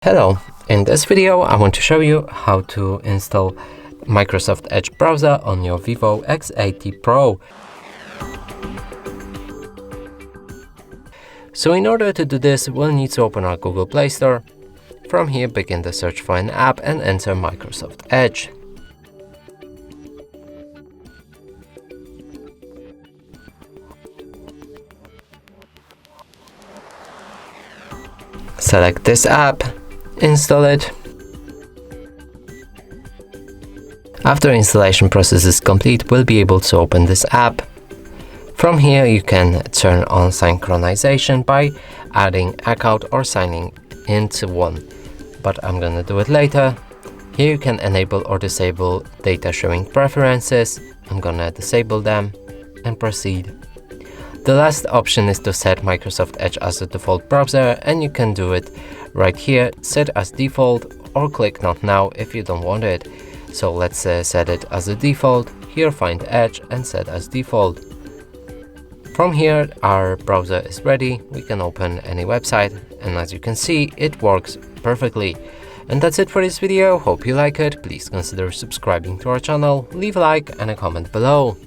Hello, in this video I want to show you how to install Microsoft Edge browser on your VIVO X80 Pro. So in order to do this, we'll need to open our Google Play Store. From here, begin the search for an app and enter Microsoft Edge. Select this app. Install it. After installation process is complete, we'll be able to open this app. From here, you can turn on synchronization by adding account or signing into one, but I'm gonna do it later. Here you can enable or disable data sharing preferences. I'm gonna disable them and proceed. The last option is to set Microsoft Edge as the default browser, and you can do it right here, set as default, or click not now if you don't want it. So let's set it as a default. Here find Edge and set as default. From here our browser is ready. We can open any website, and as you can see, it works perfectly. And that's it for this video. Hope you like it. Please consider subscribing to our channel, leave a like and a comment below.